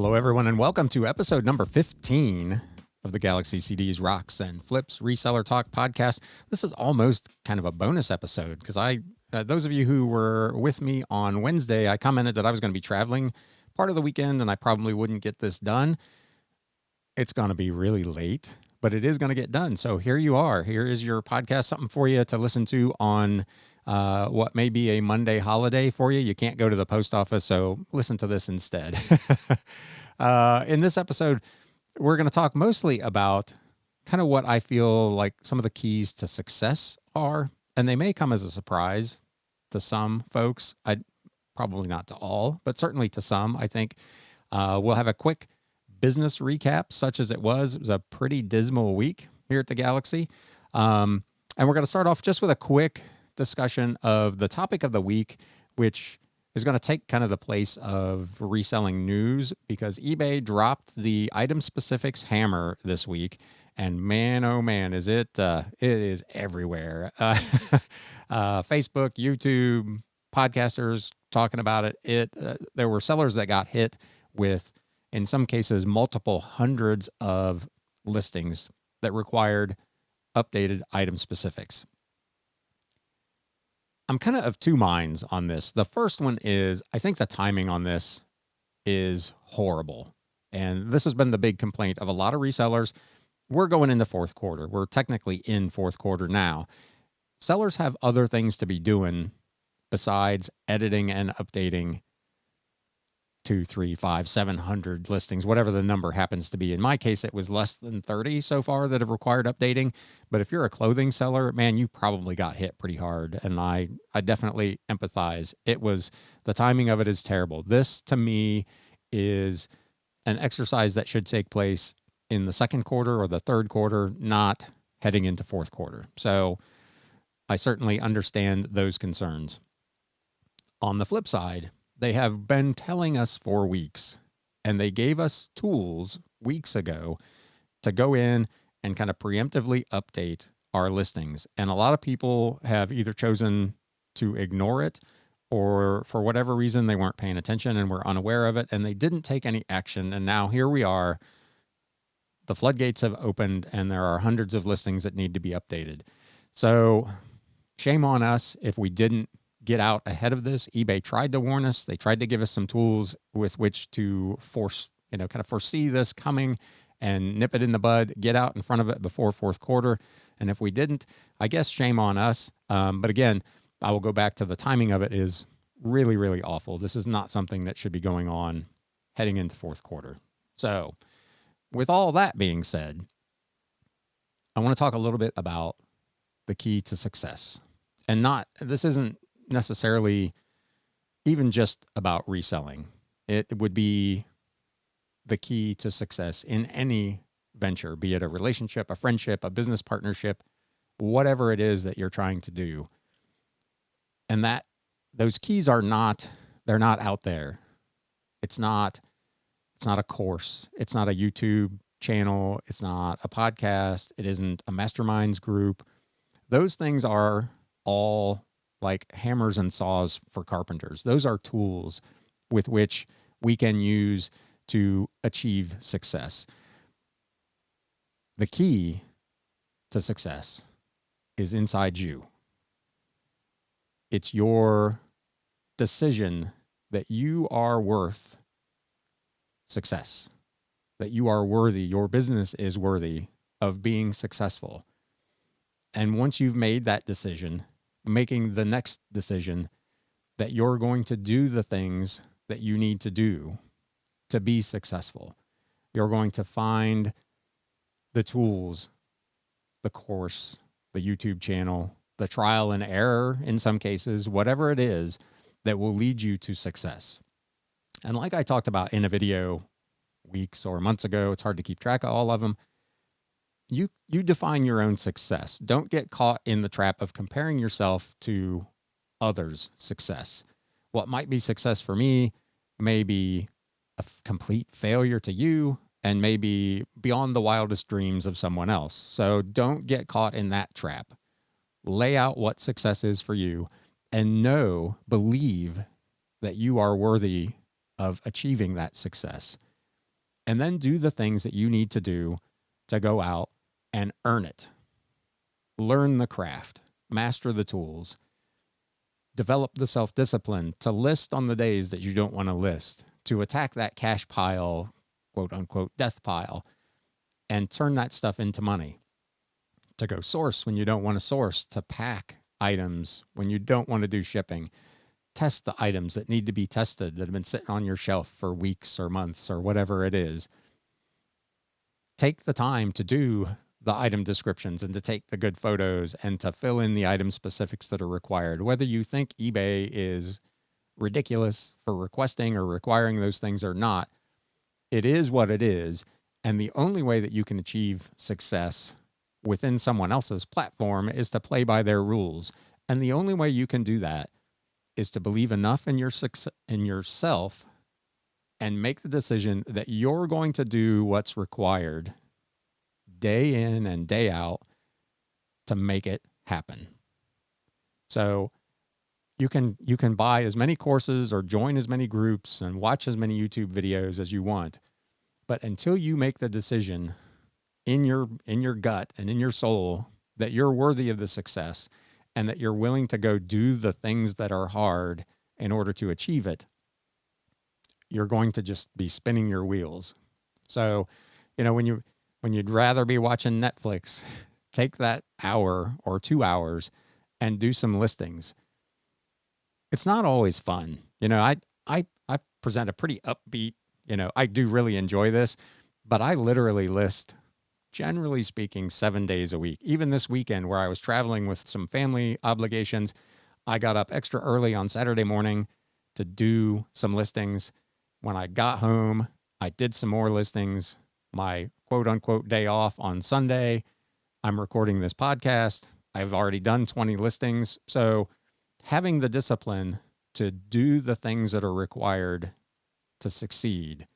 Hello, everyone, and welcome to episode number 15 of the Galaxy CDs, Rocks, and Flips Reseller Talk podcast. This is almost kind of a bonus episode because those of you who were with me on Wednesday, I commented that I was going to be traveling part of the weekend and I probably wouldn't get this done. It's going to be really late, but it is going to get done. So here you are. Here is your podcast, something for you to listen to on what may be a Monday holiday for you. You can't go to the post office, so listen to this instead. In this episode, we're going to talk mostly about kind of what I feel like some of the keys to success are, and they may come as a surprise to some folks. Probably not to all, but certainly to some. I think we'll have a quick business recap, such as it was. It was a pretty dismal week here at the Galaxy. And we're going to start off just with a quick discussion of the topic of the week, which is going to take kind of the place of reselling news, because eBay dropped the item specifics hammer this week. And man, oh man, it is everywhere. Facebook, YouTube, podcasters talking about it. There were sellers that got hit with, in some cases, multiple hundreds of listings that required updated item specifics. I'm kind of two minds on this. The first one is, I think the timing on this is horrible. And this has been the big complaint of a lot of resellers. We're going into fourth quarter. We're technically in fourth quarter now. Sellers have other things to be doing besides editing and updating 200, 300, 500, 700 listings, whatever the number happens to be. In my case, it was less than 30 so far that have required updating. But if you're a clothing seller, man, you probably got hit pretty hard. And I definitely empathize. The timing of it is terrible. This, to me, is an exercise that should take place in the second quarter or the third quarter, not heading into fourth quarter. So I certainly understand those concerns. On the flip side, they have been telling us for weeks, and they gave us tools weeks ago to go in and kind of preemptively update our listings. And a lot of people have either chosen to ignore it, or for whatever reason, they weren't paying attention and were unaware of it, and they didn't take any action. And now here we are. The floodgates have opened, and there are hundreds of listings that need to be updated. So shame on us if we didn't get out ahead of this. eBay tried to warn us. They tried to give us some tools with which to kind of foresee this coming and nip it in the bud, get out in front of it before fourth quarter. And if we didn't, I guess shame on us. But again, I will go back to the timing of it is really, really awful. This is not something that should be going on heading into fourth quarter. So with all that being said, I want to talk a little bit about the key to success. And this isn't necessarily even just about reselling. It would be the key to success in any venture, be it a relationship, a friendship, a business partnership, whatever it is that you're trying to do. And that those keys they're not out there. It's not a course. It's not a YouTube channel. It's not a podcast. It isn't a masterminds group. Those things are all like hammers and saws for carpenters. Those are tools with which we can use to achieve success. The key to success is inside you. It's your decision that you are worth success, that you are worthy, your business is worthy of being successful. And once you've made that decision, making the next decision that you're going to do the things that you need to do to be successful. You're going to find the tools, the course, the YouTube channel, the trial and error in some cases, whatever it is that will lead you to success. And like I talked about in a video weeks or months ago, it's hard to keep track of all of them. You define your own success. Don't get caught in the trap of comparing yourself to others' success. What might be success for me may be a complete failure to you and may be beyond the wildest dreams of someone else. So don't get caught in that trap. Lay out what success is for you and believe that you are worthy of achieving that success. and then do the things that you need to do to go out and earn it. Learn the craft, master the tools, develop the self-discipline to list on the days that you don't want to list, to attack that cash pile, quote unquote, death pile, and turn that stuff into money, to go source when you don't want to source, to pack items when you don't want to do shipping, test the items that need to be tested that have been sitting on your shelf for weeks or months or whatever it is. Take the time to do the item descriptions and to take the good photos and to fill in the item specifics that are required. Whether you think eBay is ridiculous for requesting or requiring those things or not, it is what it is. And the only way that you can achieve success within someone else's platform is to play by their rules. And the only way you can do that is to believe enough in yourself and make the decision that you're going to do what's required day in and day out to make it happen. So you can buy as many courses or join as many groups and watch as many YouTube videos as you want. But until you make the decision in your gut and in your soul that you're worthy of the success and that you're willing to go do the things that are hard in order to achieve it, you're going to just be spinning your wheels. So, when you'd rather be watching Netflix, take that hour or 2 hours and do some listings. It's not always fun. I present a pretty upbeat, I do really enjoy this, but I literally list, generally speaking, 7 days a week. Even this weekend where I was traveling with some family obligations, I got up extra early on Saturday morning to do some listings. When I got home, I did some more listings. My quote unquote day off on Sunday, I'm recording this podcast. I've already done 20 listings. So having the discipline to do the things that are required to succeed,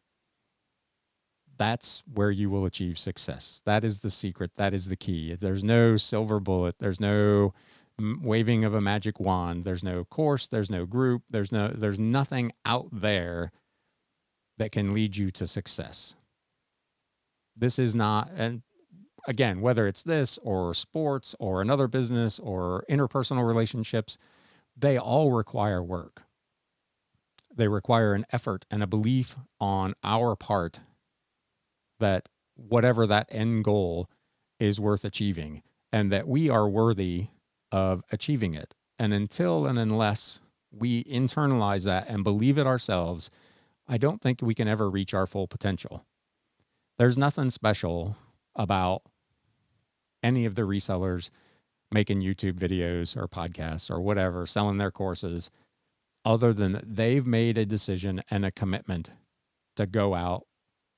that's where you will achieve success. That is the secret. That is the key. There's no silver bullet. There's no waving of a magic wand. There's no course. There's no group. There's nothing out there that can lead you to success. This is not, and again, whether it's this or sports or another business or interpersonal relationships, they all require work. They require an effort and a belief on our part that whatever that end goal is worth achieving and that we are worthy of achieving it. And until and unless we internalize that and believe it ourselves, I don't think we can ever reach our full potential. There's nothing special about any of the resellers making YouTube videos or podcasts or whatever, selling their courses, other than they've made a decision and a commitment to go out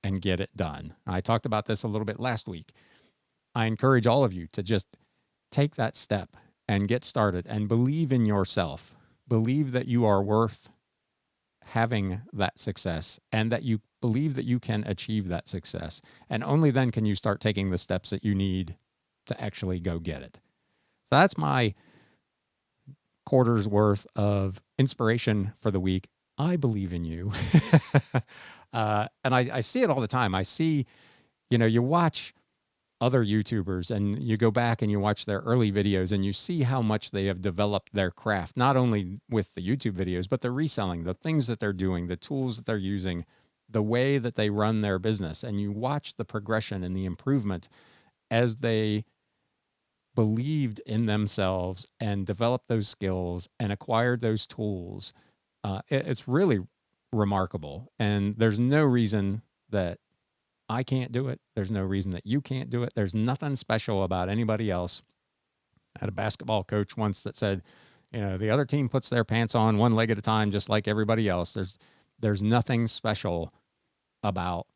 and get it done. I talked about this a little bit last week. I encourage all of you to just take that step and get started and believe in yourself. Believe that you are worth having that success and that you believe that you can achieve that success. And only then can you start taking the steps that you need to actually go get it. So that's my quarter's worth of inspiration for the week. I believe in you. And I see it all the time. I see, you watch other YouTubers and you go back and you watch their early videos and you see how much they have developed their craft, not only with the YouTube videos, but the reselling, the things that they're doing, the tools that they're using, the way that they run their business. And you watch the progression and the improvement as they believed in themselves and developed those skills and acquired those tools. It's really remarkable. And there's no reason that I can't do it. There's no reason that you can't do it. There's nothing special about anybody else. I had a basketball coach once that said, the other team puts their pants on one leg at a time, just like everybody else. There's nothing special about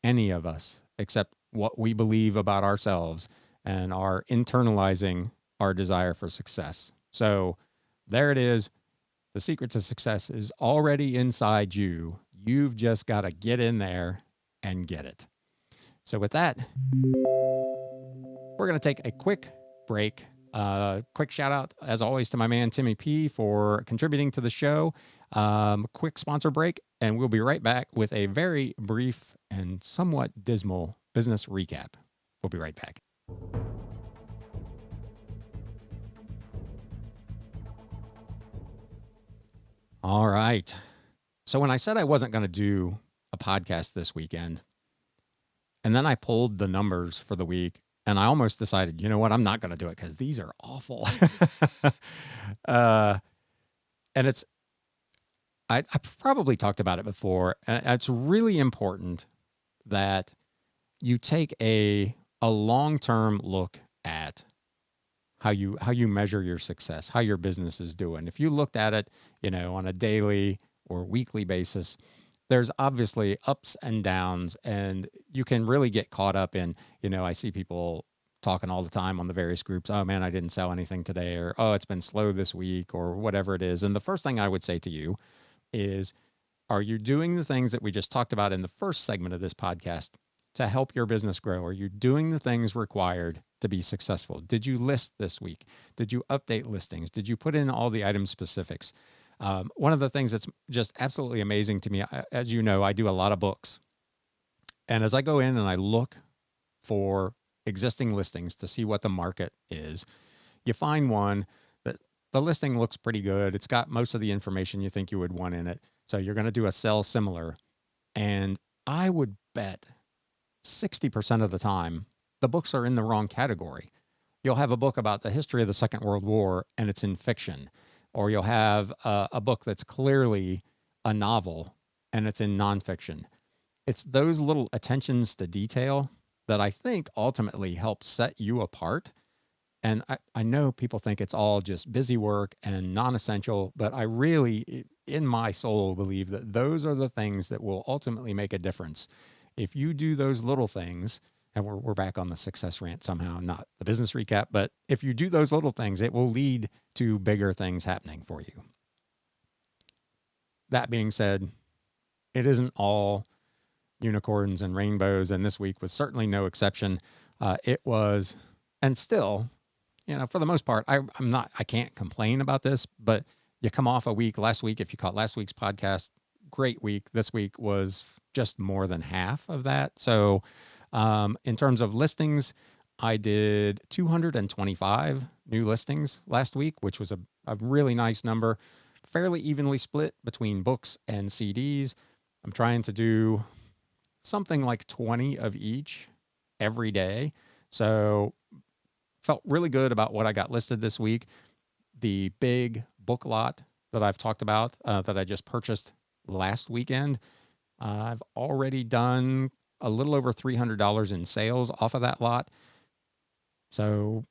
any of us except what we believe about ourselves and are internalizing our desire for success. So there it is. The secret to success is already inside you. You've just got to get in there and get it. So with that, we're going to take a quick break. Quick shout out, as always, to my man Timmy P for contributing to the show. Quick sponsor break, and we'll be right back with a very brief and somewhat dismal business recap. We'll be right back. All right. So when I said I wasn't going to do a podcast this weekend, and then I pulled the numbers for the week, and I almost decided, you know what, I'm not going to do it because these are awful. uh, and I've probably talked about it before, and it's really important that you take a long-term look at how you measure your success, how your business is doing. If you looked at it, on a daily or weekly basis, there's obviously ups and downs, and you can really get caught up in, I see people talking all the time on the various groups. Oh man, I didn't sell anything today, or, oh, it's been slow this week, or whatever it is. And the first thing I would say to you is, are you doing the things that we just talked about in the first segment of this podcast to help your business grow? Are you doing the things required to be successful? Did you list this week? Did you update listings? Did you put in all the item specifics? One of the things that's just absolutely amazing to me, as you know, I do a lot of books. And as I go in and I look for existing listings to see what the market is, you find one that the listing looks pretty good. It's got most of the information you think you would want in it. So you're going to do a sell similar. And I would bet 60% of the time, the books are in the wrong category. You'll have a book about the history of the Second World War and it's in fiction. Or you'll have a book that's clearly a novel and it's in nonfiction. It's those little attentions to detail that I think ultimately help set you apart. And I know people think it's all just busy work and non-essential, but I really, in my soul, believe that those are the things that will ultimately make a difference. If you do those little things, and we're back on the success rant somehow, not the business recap, but if you do those little things, it will lead to bigger things happening for you. That being said, it isn't all unicorns and rainbows, and this week was certainly no exception. It was, and still, for the most part, I can't complain about this, but you come off a week, last week, if you caught last week's podcast, great week. This week was just more than half of that. So in terms of listings, I did 225 new listings last week, which was a really nice number, fairly evenly split between books and CDs. I'm trying to do something like 20 of each every day. So felt really good about what I got listed this week. The big book lot that I've talked about that I just purchased last weekend, I've already done a little over $300 in sales off of that lot. So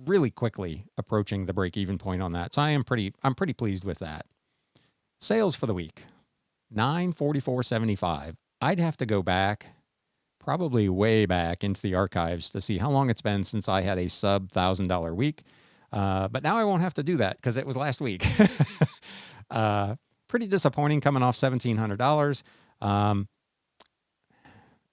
really quickly approaching the break-even point on that. So I'm pretty pleased with that. Sales for the week, $944.75. I'd have to go back, probably way back into the archives to see how long it's been since I had a sub $1,000 week. But now I won't have to do that because it was last week. Pretty disappointing coming off $1,700.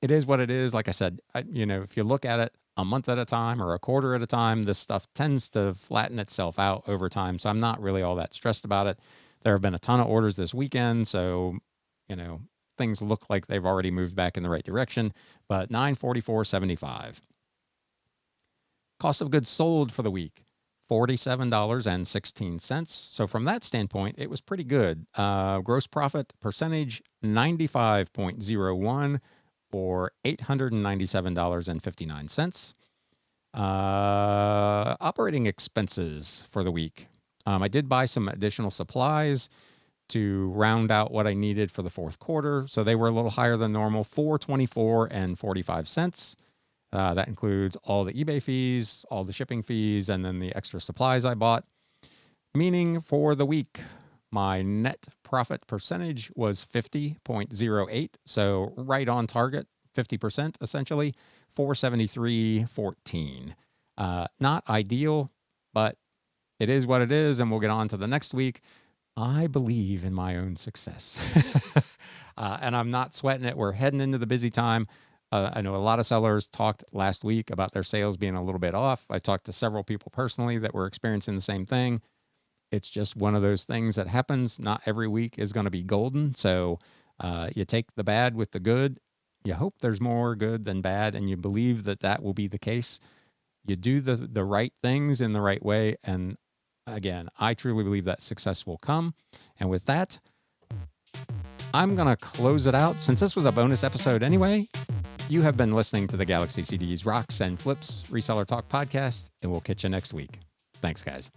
It is what it is. Like I said, if you look at it a month at a time or a quarter at a time, this stuff tends to flatten itself out over time. So I'm not really all that stressed about it. There have been a ton of orders this weekend. So, things look like they've already moved back in the right direction, but $944.75. Cost of goods sold for the week, $47.16. So from that standpoint, it was pretty good. Gross profit percentage, 95.01 or $897.59. Operating expenses for the week. I did buy some additional supplies to round out what I needed for the fourth quarter. So they were a little higher than normal, $424.45. That includes all the eBay fees, all the shipping fees, and then the extra supplies I bought. Meaning for the week, my net profit percentage was 50.08. So right on target, 50% essentially, $473.14. Not ideal, but it is what it is, and we'll get on to the next week. I believe in my own success, and I'm not sweating it. We're heading into the busy time. I know a lot of sellers talked last week about their sales being a little bit off. I talked to several people personally that were experiencing the same thing. It's just one of those things that happens. Not every week is going to be golden. So you take the bad with the good You hope there's more good than bad, and you believe that that will be the case. You do the right things in the right way. And again, I truly believe that success will come. And with that, I'm going to close it out. Since this was a bonus episode anyway, you have been listening to the Galaxy CDs Rocks and Flips Reseller Talk podcast, and we'll catch you next week. Thanks, guys.